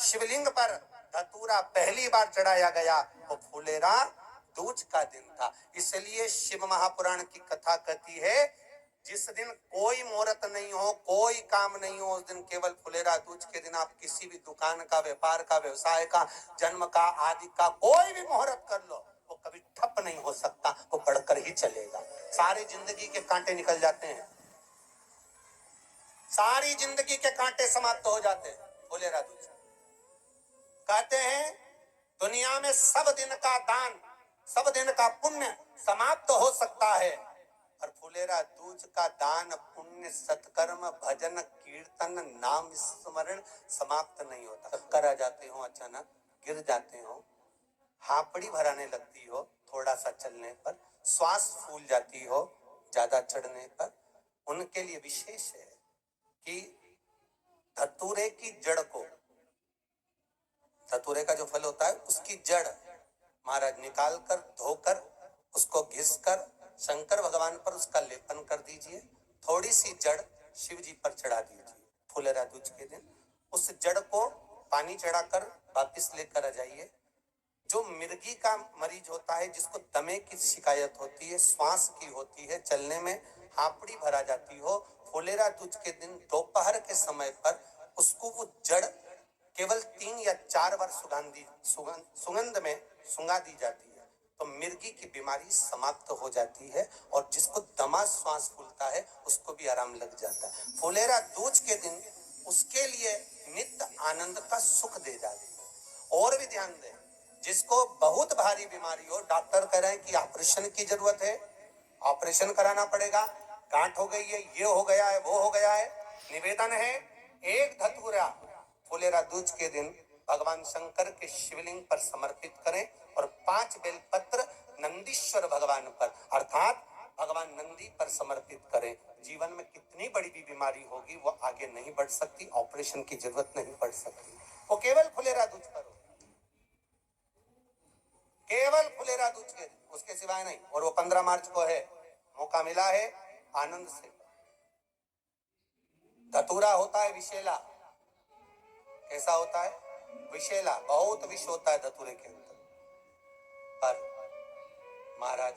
शिवलिंग पर धतूरा पहली बार चढ़ाया गया वो फुलेरा दूज का दिन था। इसलिए शिव महापुराण की कथा कहती है जिस दिन कोई मुहूर्त नहीं हो, कोई काम नहीं हो, उस दिन केवल फुलेरा दूज के दिन आप किसी भी दुकान का, व्यापार का, व्यवसाय का, जन्म का, आदि का कोई भी मुहूर्त कर लो, वो कभी ठप नहीं हो सकता, वो बढ़कर ही चलेगा। सारी जिंदगी के कांटे निकल जाते हैं, सारी जिंदगी के कांटे समाप्त हो जाते हैं फुलेरा दूज। कहते हैं दुनिया में सब दिन का दान, सब दिन का पुण्य समाप्त हो सकता है, और फुलेरा दूज का दान, पुण्य, सत्कर्म, भजन, कीर्तन, नाम स्मरण समाप्त नहीं होता। चक्कर आ जाते हो, अचानक गिर जाते हो, हापड़ी भराने लगती हो थोड़ा सा चलने पर, श्वास फूल जाती हो ज्यादा चढ़ने पर, उनके लिए विशेष है कि धतूरे की जड़ को, धतूरे का जो फल होता है उसकी जड़ महाराज निकाल कर, धोकर, उसको घिस कर शंकर भगवान पर उसका लेपन कर दीजिए। थोड़ी सी जड़ शिव जी पर चढ़ा दीजिए फुलेरा दूज के दिन। उस जड़ को पानी चढ़ाकर वापिस लेकर आ जाइए। जो मिर्गी का मरीज होता है, जिसको दमे की शिकायत होती है, श्वास की होती है, चलने में हापड़ी भरा जाती हो, फुलेरा दूज के दिन दोपहर के समय पर उसको वो जड़ केवल 3 या 4 बार सुगंध में सुंगा दी जाती है, तो मिर्गी की बीमारी समाप्त हो जाती है, और जिसको दमा श्वास फूलता है उसको भी आराम लग जाता है। फुलेरा दूज के दिन उसके लिए नित्य आनंद का सुख दे जाती है। और भी ध्यान दें, जिसको बहुत भारी बीमारी हो, डॉक्टर कह रहे हैं कि ऑपरेशन की जरूरत है, ऑपरेशन कराना पड़ेगा, गांठ हो गई है, ये हो गया है, वो हो गया है, निवेदन है एक धतूरा फुलेरा दूज के दिन भगवान शंकर के शिवलिंग पर समर्पित करें, और 5 बेलपत्र नंदीश्वर भगवान पर अर्थात भगवान नंदी पर समर्पित करें। जीवन में कितनी बड़ी भी बीमारी होगी वो आगे नहीं बढ़ सकती, ऑपरेशन की जरूरत नहीं पड़ सकती, वो केवल फुलेरा दूज पर, केवल फुलेरा दूज के दिन, उसके सिवाय नहीं। और वो 15 मार्च को है, मौका मिला है, आनंद से। धतूरा होता है विषैला, कैसा होता है? विषैला, बहुत विष होता है धतूरे के अंदर। पर महाराज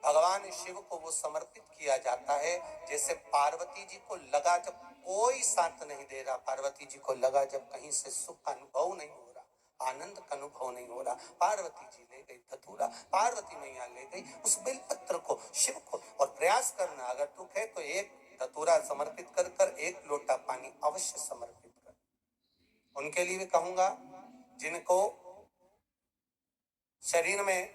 भगवान शिव को वो समर्पित किया जाता है जैसे पार्वती जी को लगा, जब कोई साथ नहीं दे रहा, पार्वती जी को लगा जब कहीं से सुख का अनुभव नहीं हो रहा, आनंद का अनुभव नहीं हो रहा, पार्वती जी ले गई धतूरा, पार्वती मैया ले गई उस बेलपत्र को, शिव को। और प्रयास करना, अगर दुख है तो एक धतूरा समर्पित कर कर 1 लोटा पानी अवश्य समर्पित कर। उनके लिए भी कहूंगा जिनको शरीर में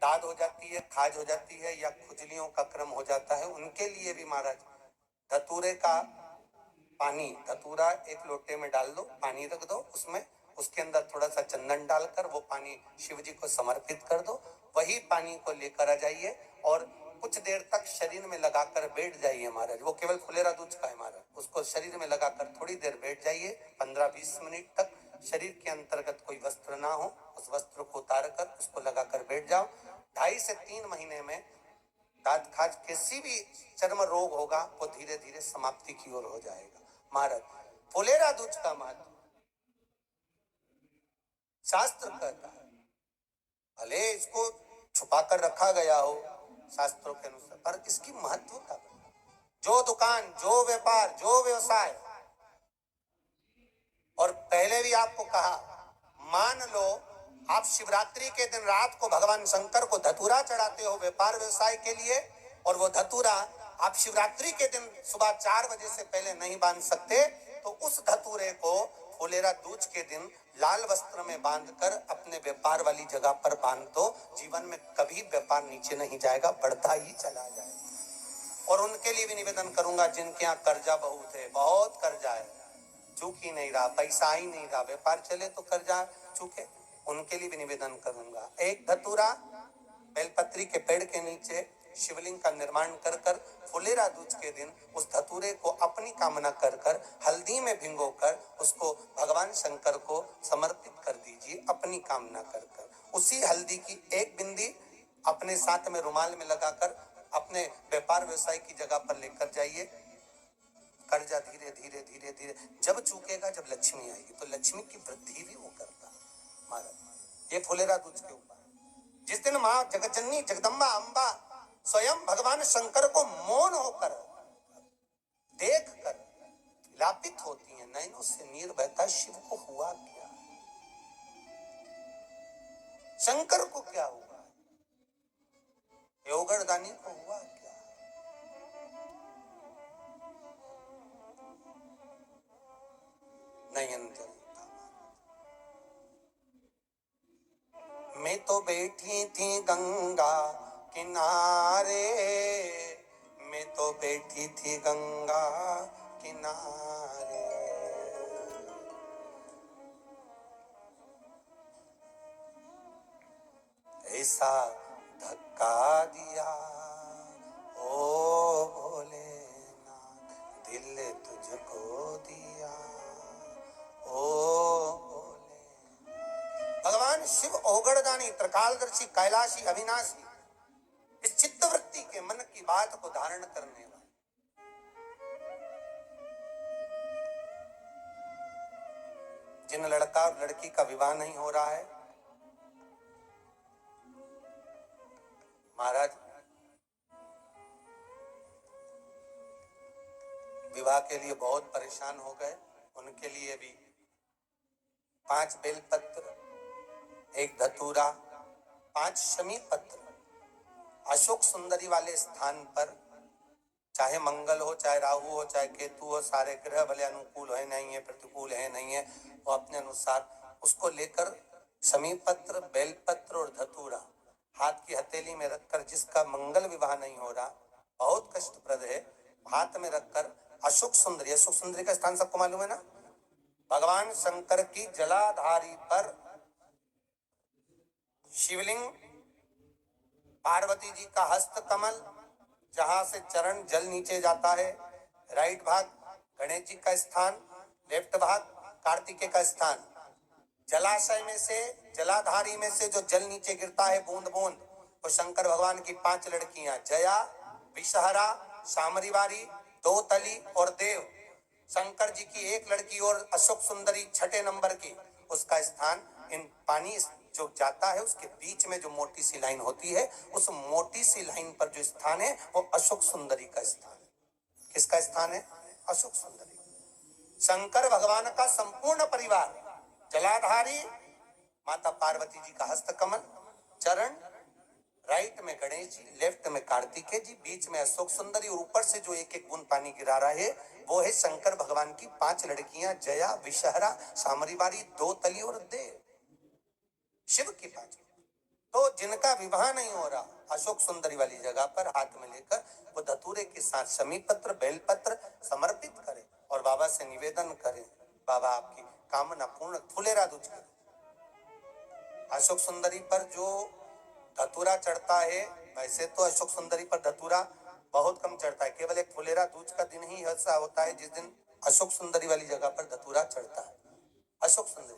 दाद हो जाती है, खाज हो जाती है, या खुजलियों का क्रम हो जाता है, उनके लिए भी महाराज धतूरे का पानी, धतूरा 1 लोटे में डाल दो, पानी रख दो उसमें, उसके अंदर थोड़ा सा चंदन डालकर वो पानी शिव जी को समर्पित कर दो। वही पानी को लेकर आ जाइए और कुछ देर तक शरीर में लगाकर बैठ जाइए महाराज। वो केवल फुलेरा दूज का है महाराज, उसको शरीर में लगाकर थोड़ी देर बैठ जाइए, 15-20 मिनट तक। शरीर के अंतर्गत कोई वस्त्र ना हो, उस वस्त्र को उतार कर उसको लगाकर बैठ जाओ। 2.5 से 3 महीने में दांत खाज, किसी भी चर्म रोग होगा वो धीरे धीरे समाप्ति की ओर हो जाएगा। महाराज फुलेरा दूज का महत्व शास्त्र कहता है, भले इसको छुपा कर रखा गया हो शास्त्रों के अनुसार, पर इसकी महत्व का जो दुकान, जो व्यापार, जो व्यवसाय, और पहले भी आपको कहा, मान लो आप शिवरात्रि के दिन रात को भगवान शंकर को धतूरा चढ़ाते हो व्यापार व्यवसाय के लिए, और वो धतूरा आप शिवरात्रि के दिन सुबह 4 बजे से पहले नहीं बांध सकते, तो उस धतूरे को फुलेरा दूज के दिन लाल वस्त्र में बांधकर अपने व्यापार वाली जगह पर बांध दो। जीवन में कभी व्यापार नीचे नहीं जाएगा, बढ़ता ही चला जाएगा। और उनके लिए भी निवेदन करूंगा जिनके यहाँ कर्जा बहुत है, बहुत कर्जा है, चूक ही नहीं रहा, पैसा ही नहीं रहा, व्यापार चले तो कर्जा चूके, उनके लिए भी निवेदन करूंगा। एक धतूरा बेलपत्री के पेड़ के नीचे शिवलिंग का निर्माण कर कर फुलेरा दूज के दिन उस धतूरे को अपनी कामना कर कर हल्दी में भिगोकर उसको भगवान शंकर को समर्पित कर दीजिए अपनी कामना कर कर। उसी हल्दी की 1 बिंदी अपने साथ में रुमाल में लगाकर अपने व्यापार व्यवसाय की जगह पर लेकर जाइए। कर्जा धीरे धीरे धीरे धीरे जब चूकेगा, जब लक्ष्मी आएगी, तो लक्ष्मी की वृद्धि भी वो करता महाराज। ये फुलेरा दूज के ऊपर जिस दिन माँ जगतजननी जगदम्बा अम्बा स्वयं भगवान शंकर को मौन होकर देख कर लापित होती है, नैनों से नीर बहता, शिव को हुआ क्या, शंकर को क्या हुआ, योगरदानी को हुआ क्या। नयन जलता। मैं तो बैठी थी गंगा किनारे, मैं तो बैठी थी गंगा किनारे, ऐसा धक्का दिया ओ भोलेनाथ, दिल तुझको दिया ओ भोले। भगवान शिव ओगड़दानी, त्रिकालदर्शी, कैलाशी, अविनाशी, इस चित्तवृत्ति के मन की बात को धारण करने वाले, जिन लड़का और लड़की का विवाह नहीं हो रहा है, महाराज विवाह के लिए बहुत परेशान हो गए, उनके लिए भी 5 बेलपत्र, 1 धतूरा, 5 शमी पत्र अशोक सुंदरी वाले स्थान पर, चाहे मंगल हो, चाहे राहु हो, चाहे केतु हो, सारे ग्रह भले अनुकूल है नहीं है, प्रतिकूल है नहीं है, वो अपने अनुसार उसको लेकर शमी पत्र, बेलपत्र और धतूरा हाथ की हथेली में रखकर, जिसका मंगल विवाह नहीं हो रहा, बहुत कष्टप्रद है, हाथ में रखकर अशोक सुंदरी, अशोक सुंदरी का स्थान सबको मालूम है ना, भगवान शंकर की जलाधारी पर शिवलिंग, पार्वती जी का हस्त कमल, जहां से चरण जल नीचे जाता है, राइट भाग गणेश जी का स्थान, लेफ्ट भाग कार्तिकेय का स्थान, जलाशय में से, जलाधारी में से जो जल नीचे गिरता है बूंद बूंद, तो शंकर भगवान की 5 लड़कियां, जया, विषहरा, सामरीवारी, दोतली और देव, शंकर जी की 1 लड़की और अशोक सुंदरी 6ठे नंबर की, उसका स्थान, इन पानी जो जाता है उसके बीच में जो मोटी सी लाइन होती है, उस मोटी सी लाइन पर जो स्थान है वो अशोक सुंदरी का स्थान है। किसका स्थान है? अशोक सुंदरी। शंकर भगवान का संपूर्ण परिवार, जलाधारी माता पार्वती जी का हस्तकमल, चरण, राइट में गणेश जी, लेफ्ट में कार्तिकेय जी, बीच में अशोक सुंदरी, और ऊपर से जो 1-1 बूंद पानी गिरा रहा है वो है शंकर भगवान की 5 लड़कियां, जया, विषहरा, सामरीवारी, दोतली और देव, शिव की 5। तो जिनका विवाह नहीं हो रहा, अशोक सुंदरी वाली जगह पर हाथ में लेकर वो धतूरे के साथ शमी पत्र, बेलपत्र समर्पित करें और बाबा से निवेदन करें, बाबा आपकी कामना पूर्ण, फुलेरा दूज करें। अशोक सुंदरी पर जो धतूरा चढ़ता है, वैसे तो अशोक सुंदरी पर धतूरा बहुत कम चढ़ता है, केवल एक फुलेरा दूज का दिन ही ऐसा होता है जिस दिन अशोक सुंदरी वाली जगह पर धतूरा चढ़ता है। अशोक सुंदरी